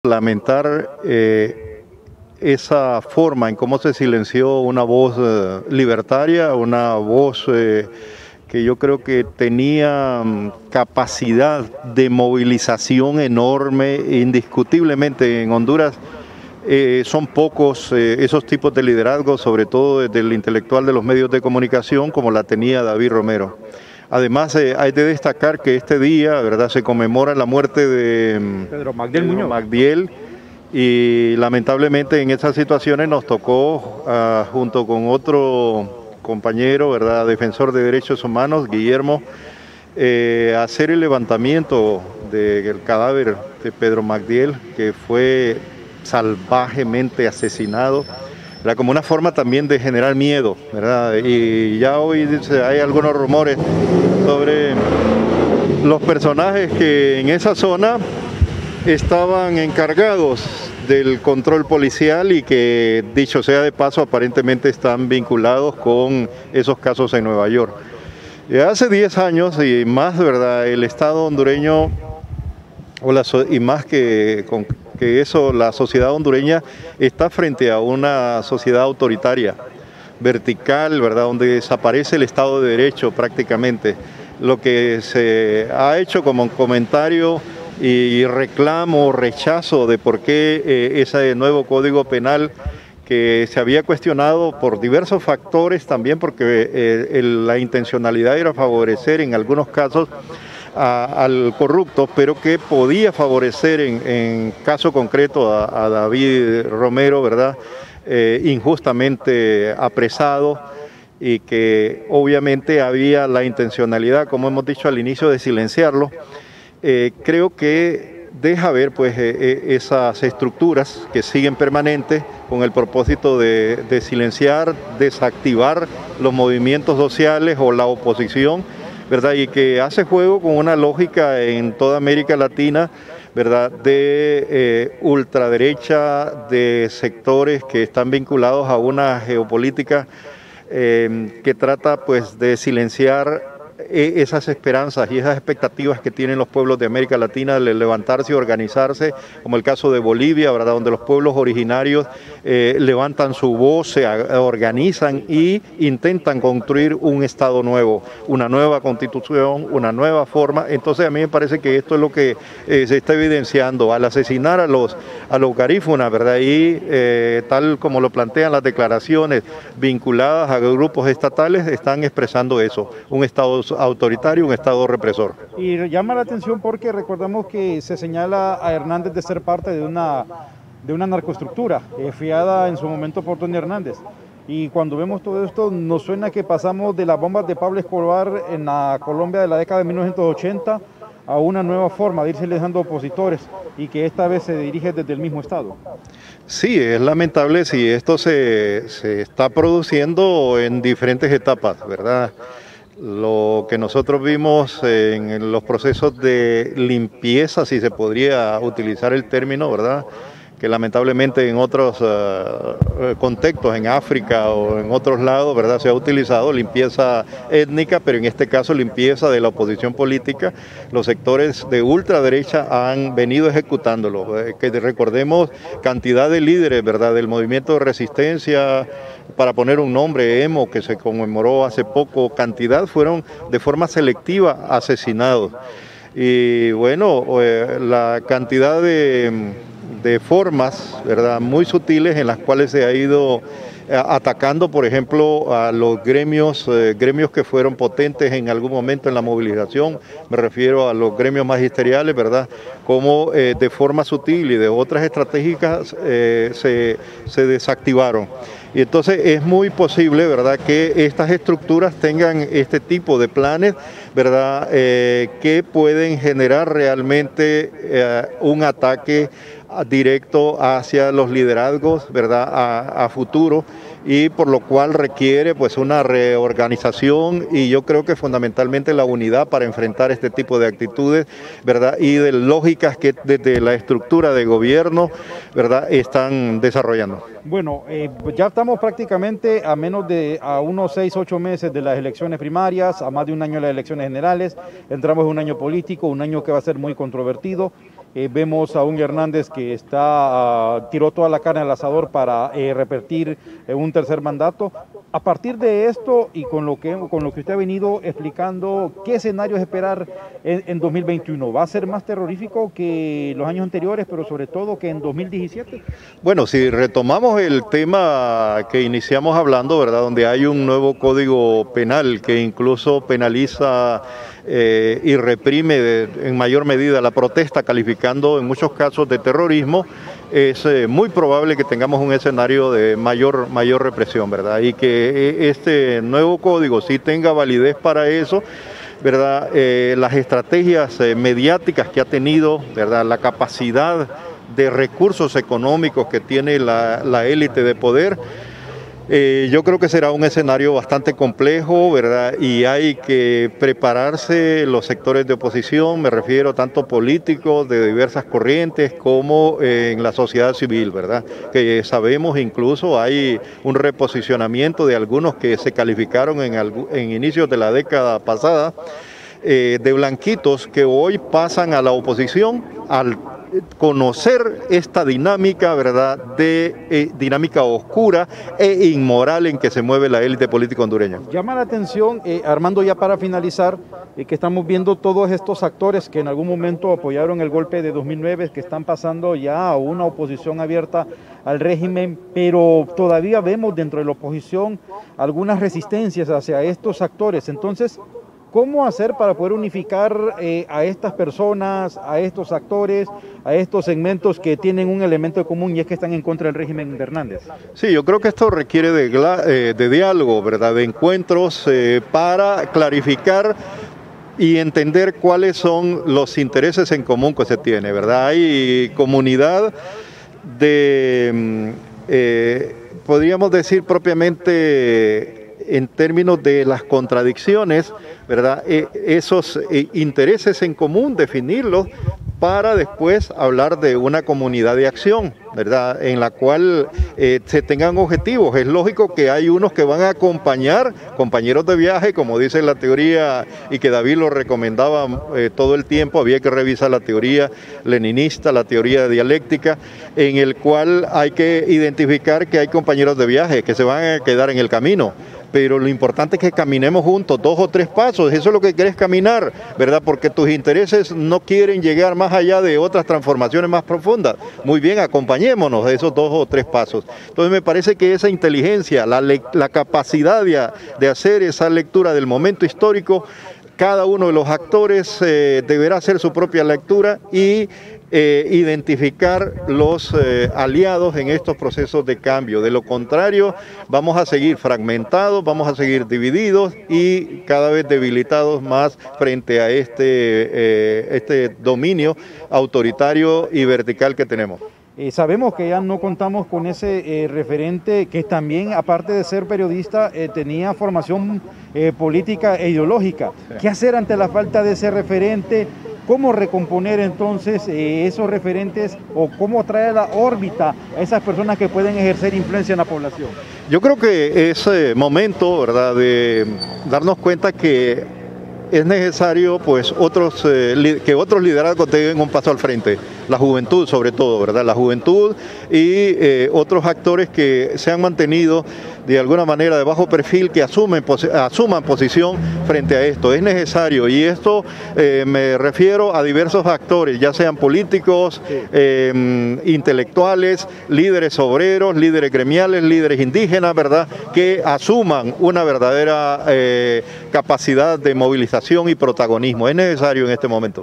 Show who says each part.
Speaker 1: Lamentar esa forma en cómo se silenció una voz libertaria, una voz que yo creo que tenía capacidad de movilización enorme. Indiscutiblemente en Honduras son pocos esos tipos de liderazgo, sobre todo desde el intelectual de los medios de comunicación, como la tenía David Romero. Además, hay de destacar que este día, ¿verdad?, se conmemora la muerte de
Speaker 2: Pedro
Speaker 1: Magdiel, y lamentablemente en esas situaciones nos tocó, junto con otro compañero, ¿verdad?, defensor de derechos humanos, Guillermo, hacer el levantamiento del cadáver de Pedro Magdiel, que fue salvajemente asesinado. Era como una forma también de generar miedo, ¿verdad? Y ya hoy hay algunos rumores sobre los personajes que en esa zona estaban encargados del control policial y que, dicho sea de paso, aparentemente están vinculados con esos casos en Nueva York. Hace 10 años y más, ¿verdad?, el Estado hondureño, y más que eso, la sociedad hondureña está frente a una sociedad autoritaria, vertical, ¿verdad?, donde desaparece el Estado de Derecho prácticamente. Lo que se ha hecho como un comentario y reclamo, rechazo de por qué ese nuevo Código Penal, que se había cuestionado por diversos factores, también porque la intencionalidad era favorecer en algunos casos al corrupto, pero que podía favorecer en caso concreto a David Romero, ¿verdad?, injustamente apresado, y que obviamente había la intencionalidad, como hemos dicho al inicio, de silenciarlo. Creo que deja ver pues esas estructuras que siguen permanentes con el propósito de silenciar, desactivar los movimientos sociales o la oposición, ¿verdad?, y que hace juego con una lógica en toda América Latina, ¿verdad?, de ultraderecha, de sectores que están vinculados a una geopolítica que trata pues de silenciar esas esperanzas y esas expectativas que tienen los pueblos de América Latina de levantarse y organizarse, como el caso de Bolivia, ¿verdad?, donde los pueblos originarios levantan su voz, se organizan y intentan construir un Estado nuevo, una nueva constitución, una nueva forma. Entonces a mí me parece que esto es lo que se está evidenciando al asesinar a los garífunas, ¿verdad?, y tal como lo plantean las declaraciones vinculadas a grupos estatales, están expresando eso, un Estado autoritario, un Estado represor.
Speaker 2: Y llama la atención porque recordamos que se señala a Hernández de ser parte de una narcoestructura fiada en su momento por Tony Hernández. Y cuando vemos todo esto, nos suena que pasamos de las bombas de Pablo Escobar en la Colombia de la década de 1980 a una nueva forma de irse dejando opositores, y que esta vez se dirige desde el mismo Estado.
Speaker 1: Sí, es lamentable si esto se está produciendo en diferentes etapas, ¿verdad? Lo que nosotros vimos en los procesos de limpieza, si se podría utilizar el término, ¿verdad?, que lamentablemente en otros contextos, en África o en otros lados, ¿verdad?, se ha utilizado limpieza étnica, pero en este caso limpieza de la oposición política. Los sectores de ultraderecha han venido ejecutándolo. Que recordemos cantidad de líderes, ¿verdad?, del movimiento de resistencia, para poner un nombre, EMO, que se conmemoró hace poco, cantidad fueron de forma selectiva asesinados. Y bueno, la cantidad de formas, ¿verdad?, muy sutiles en las cuales se ha ido atacando, por ejemplo, a los gremios que fueron potentes en algún momento en la movilización. Me refiero a los gremios magisteriales, ¿verdad?, como de forma sutil y de otras estratégicas se desactivaron. Y entonces es muy posible, ¿verdad?, que estas estructuras tengan este tipo de planes, ¿verdad?, que pueden generar realmente un ataque directo hacia los liderazgos, ¿verdad?, a futuro, y por lo cual requiere pues una reorganización, y yo creo que fundamentalmente la unidad para enfrentar este tipo de actitudes, ¿verdad?, y de lógicas que desde la estructura de gobierno, ¿verdad?, están desarrollando.
Speaker 2: Bueno, ya estamos prácticamente a unos 6, 8 meses de las elecciones primarias, a más de un año de las elecciones generales. Entramos en un año político, un año que va a ser muy controvertido. Vemos a un Hernández que tiró toda la carne al asador para repetir un tercer mandato. A partir de esto y con lo que usted ha venido explicando, ¿qué escenarios esperar en 2021? ¿Va a ser más terrorífico que los años anteriores, pero sobre todo que en 2017?
Speaker 1: Bueno, si retomamos el tema que iniciamos hablando, ¿verdad? Donde hay un nuevo código penal que incluso penaliza y reprime en mayor medida la protesta, calificando en muchos casos de terrorismo, es muy probable que tengamos un escenario de mayor represión, ¿verdad? Y que este nuevo código sí tenga validez para eso, ¿verdad? Las estrategias mediáticas que ha tenido, ¿verdad? La capacidad de recursos económicos que tiene la élite de poder. Yo creo que será un escenario bastante complejo, ¿verdad? Y hay que prepararse los sectores de oposición, me refiero tanto políticos de diversas corrientes como en la sociedad civil, ¿verdad? Que sabemos incluso hay un reposicionamiento de algunos que se calificaron en inicios de la década pasada, de blanquitos que hoy pasan a la oposición al conocer esta dinámica, ¿verdad?, de dinámica oscura e inmoral en que se mueve la élite política hondureña.
Speaker 2: Llama la atención, Armando, ya para finalizar, que estamos viendo todos estos actores que en algún momento apoyaron el golpe de 2009, que están pasando ya a una oposición abierta al régimen, pero todavía vemos dentro de la oposición algunas resistencias hacia estos actores. Entonces, ¿cómo hacer para poder unificar a estas personas, a estos actores, a estos segmentos que tienen un elemento común y es que están en contra del régimen de Hernández?
Speaker 1: Sí, yo creo que esto requiere de diálogo, ¿verdad? De encuentros para clarificar y entender cuáles son los intereses en común que se tiene, ¿verdad? Hay comunidad de, podríamos decir propiamente, en términos de las contradicciones, ¿verdad? Esos intereses en común, definirlos para después hablar de una comunidad de acción, ¿verdad? En la cual se tengan objetivos. Es lógico que hay unos que van a acompañar, compañeros de viaje, como dice la teoría y que David lo recomendaba todo el tiempo, había que revisar la teoría leninista, la teoría dialéctica, en el cual hay que identificar que hay compañeros de viaje que se van a quedar en el camino. Pero lo importante es que caminemos juntos, 2 o 3 pasos, eso es lo que quieres caminar, ¿verdad? Porque tus intereses no quieren llegar más allá de otras transformaciones más profundas. Muy bien, acompañémonos de esos 2 o 3 pasos. Entonces me parece que esa inteligencia, la capacidad de hacer esa lectura del momento histórico, cada uno de los actores deberá hacer su propia lectura y identificar los aliados en estos procesos de cambio. De lo contrario, vamos a seguir fragmentados, vamos a seguir divididos y cada vez debilitados más frente a este dominio autoritario y vertical que tenemos.
Speaker 2: Sabemos que ya no contamos con ese referente que también, aparte de ser periodista, tenía formación política e ideológica. ¿Qué hacer ante la falta de ese referente? ¿Cómo recomponer entonces esos referentes o cómo traer a la órbita a esas personas que pueden ejercer influencia en la población?
Speaker 1: Yo creo que es momento, ¿verdad?, de darnos cuenta que es necesario pues que otros liderazgos den un paso al frente, la juventud sobre todo, ¿verdad? La juventud y otros actores que se han mantenido de alguna manera de bajo perfil, que asuman posición frente a esto. Es necesario, y esto me refiero a diversos actores, ya sean políticos, intelectuales, líderes obreros, líderes gremiales, líderes indígenas, ¿verdad?, que asuman una verdadera capacidad de movilización y protagonismo. Es necesario en este momento.